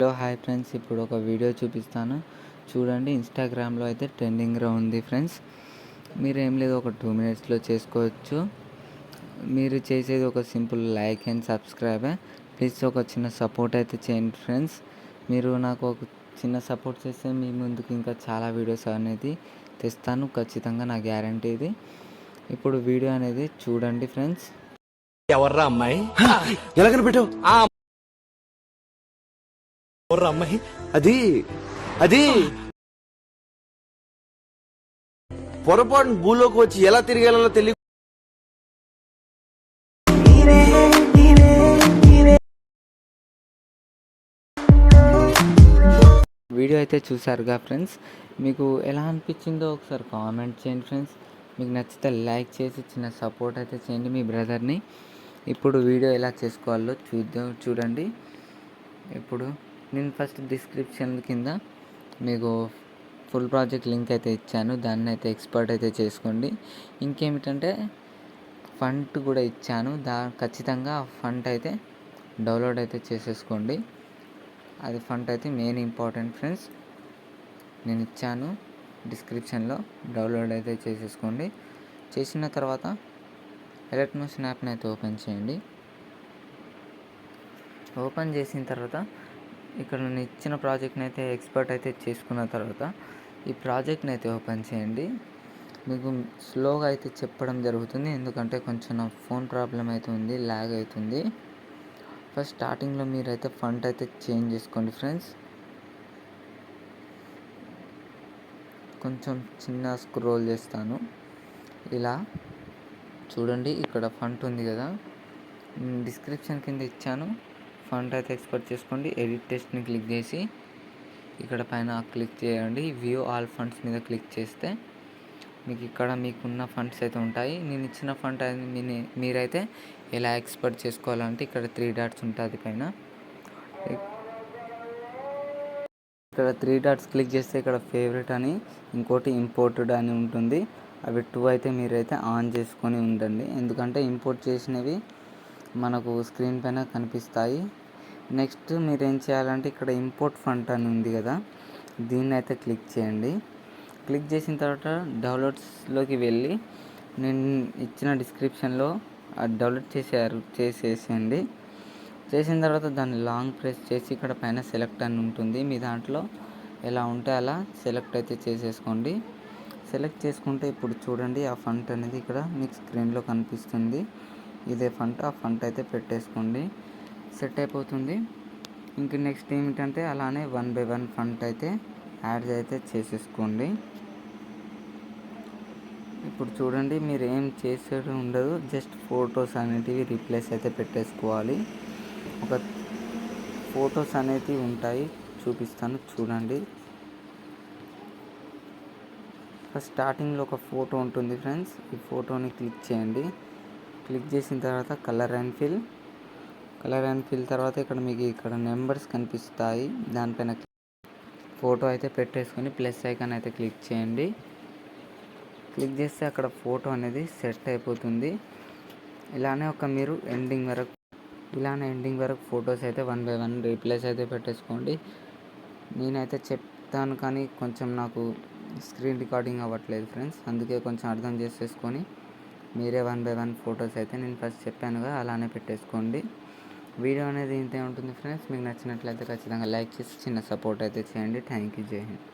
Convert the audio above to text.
Hello hi friends, ఇప్పుడు ఒక video చూపిస్తాను చూడండి. ఇన్స్టాగ్రామ్లో అయితే ట్రెండింగ్లో ఉంది ఫ్రెండ్స్. మీరు ఏం లేదు, ఒక 2 మినిట్స్లో చేసుకోవచ్చు. మీరు చేసేది ఒక simple like and subscribe. Please ఒక చిన్న సపోర్ట్ అయితే చేయండి ఫ్రెండ్స్. మీరు నాకు ఒక చిన్న సపోర్ట్ చేస్తే మీ ముందుకు ఇంకా చాలా వీడియోస్ అనేది తెస్తాను, ఖచ్చితంగా నా గ్యారంటీ ఇది. ఇప్పుడు వీడియో అనేది చూడండి ఫ్రెండ్స్. ఎవర్రా అమ్మాయి? ఎలా కనిపెట్టావు? ఎవర్రా అమ్మాయి? అది అది పొరపాటు భూలోకి వచ్చి ఎలా తిరిగేలా తెలియ. వీడియో అయితే చూసారుగా ఫ్రెండ్స్, మీకు ఎలా అనిపించిందో ఒకసారి కామెంట్ చేయండి ఫ్రెండ్స్. మీకు నచ్చితే లైక్ చేసి చిన్న సపోర్ట్ అయితే చేయండి మీ బ్రదర్ని. ఇప్పుడు వీడియో ఎలా చేసుకోవాలో చూడండి. ఇప్పుడు నేను ఫస్ట్ డిస్క్రిప్షన్ కింద మీకు ఫుల్ ప్రాజెక్ట్ లింక్ అయితే ఇచ్చాను, దాన్ని అయితే ఎక్స్పర్ట్ అయితే చేసుకోండి. ఇంకేమిటంటే ఫంట్ కూడా ఇచ్చాను, ఖచ్చితంగా ఫంట్ అయితే డౌన్లోడ్ అయితే చేసేసుకోండి. అది ఫంట్ అయితే మెయిన్ ఇంపార్టెంట్ ఫ్రెండ్స్. నేను ఇచ్చాను డిస్క్రిప్షన్లో, డౌన్లోడ్ అయితే చేసేసుకోండి. చేసిన తర్వాత ఎలర్ట్ మోషన్ యాప్ని అయితే ఓపెన్ చేయండి. ఓపెన్ చేసిన తర్వాత ఇక్కడ నేను ఇచ్చిన ప్రాజెక్ట్ని అయితే ఎక్స్పర్ట్ అయితే చేసుకున్న తర్వాత ఈ ప్రాజెక్ట్ని అయితే ఓపెన్ చేయండి. మీకు స్లోగా అయితే చెప్పడం జరుగుతుంది, ఎందుకంటే కొంచెం నా ఫోన్ ప్రాబ్లం అయితే ఉంది, ల్యాగ్ అవుతుంది. ఫస్ట్ స్టార్టింగ్లో మీరైతే ఫంట్ అయితే చేంజ్ చేసుకోండి ఫ్రెండ్స్. కొంచెం చిన్న స్క్రోల్ చేస్తాను. ఇలా చూడండి, ఇక్కడ ఫంట్ ఉంది కదా, డిస్క్రిప్షన్ కింద ఇచ్చాను. ఫంట్ అయితే ఎక్స్పోర్ట్ చేసుకోండి. ఎడిట్ టెక్స్ట్ని క్లిక్ చేసి ఇక్కడ పైన క్లిక్ చేయండి. వ్యూ ఆల్ ఫంట్స్ మీద క్లిక్ చేస్తే మీకు ఇక్కడ మీకున్న ఫంట్స్ అయితే ఉంటాయి. నేను ఇచ్చిన ఫంట్ అయితే మీరైతే ఎలా ఎక్స్పోర్ట్ చేసుకోవాలంటే ఇక్కడ 3 డాట్స్ ఉంటుంది పైన. ఇక్కడ 3 డాట్స్ క్లిక్ చేస్తే ఇక్కడ ఫేవరెట్ అని, ఇంకోటి ఇంపోర్టెడ్ అని ఉంటుంది. అవి 2 అయితే మీరైతే ఆన్ చేసుకొని ఉండండి, ఎందుకంటే ఇంపోర్ట్ చేసినవి మనకు స్క్రీన్ పైన కనిపిస్తాయి. నెక్స్ట్ మీరు ఏం చేయాలంటే ఇక్కడ ఇంపోర్ట్ ఫంట్ అని ఉంది కదా, దీన్ని అయితే క్లిక్ చేయండి. క్లిక్ చేసిన తర్వాత డౌన్లోడ్స్లోకి వెళ్ళి నేను ఇచ్చిన డిస్క్రిప్షన్లో అది డౌన్లోడ్ చేసేయండి. చేసిన తర్వాత దాన్ని లాంగ్ ప్రెస్ చేసి ఇక్కడ పైన సెలెక్ట్ అని ఉంటుంది. మీ దాంట్లో ఎలా ఉంటే అలా సెలెక్ట్ అయితే చేసేసుకోండి. సెలెక్ట్ చేసుకుంటే ఇప్పుడు చూడండి, ఆ ఫంట్ అనేది ఇక్కడ మీకు స్క్రీన్లో కనిపిస్తుంది. ఇదే ఫంట్, ఆ ఫంట్ అయితే పెట్టేసుకోండి, సెట్ అయిపోతుంది. ఇంక నెక్స్ట్ ఏమిటంటే అలానే 1 by 1 ఫంట్ అయితే యాడ్ అయితే చేసేసుకోండి. ఇప్పుడు చూడండి, మీరు ఏం చేసేది ఉండదు, జస్ట్ ఫొటోస్ అనేటివి రీప్లేస్ అయితే పెట్టేసుకోవాలి. ఒక ఫొటోస్ అనేటివి ఉంటాయి, చూపిస్తాను చూడండి. ఫస్ట్ స్టార్టింగ్లో ఒక ఫోటో ఉంటుంది ఫ్రెండ్స్, ఈ ఫోటోని క్లిక్ చేయండి. క్లిక్ చేసిన తర్వాత కలర్ అండ్ ఫిల్ తర్వాత ఇక్కడ మీకు ఇక్కడ నెంబర్స్ కనిపిస్తాయి, దానిపైన ఫోటో అయితే పెట్టేసుకొని ప్లస్ ఐకాన్ అయితే క్లిక్ చేయండి. క్లిక్ చేస్తే అక్కడ ఫోటో అనేది సెట్ అయిపోతుంది. ఇలానే మీరు ఎండింగ్ వరకు ఫొటోస్ అయితే 1 by 1 రీప్లేస్ అయితే పెట్టేసుకోండి. నేనైతే చెప్తాను కానీ కొంచెం నాకు స్క్రీన్ రికార్డింగ్ అవ్వట్లేదు ఫ్రెండ్స్, అందుకే కొంచెం అర్థం చేసేసుకొని మీరే 1 by 1 ఫొటోస్ అయితే నేను ఫస్ట్ చెప్పానుగా అలానే పెట్టేసుకోండి. వీడియో అనేది ఇంతే ఉంటుంది ఫ్రెండ్స్. మీకు నచ్చినట్లయితే ఖచ్చితంగా లైక్ చేసి చిన్న సపోర్ట్ అయితే చేయండి. థ్యాంక్ యూ, జై హింద్.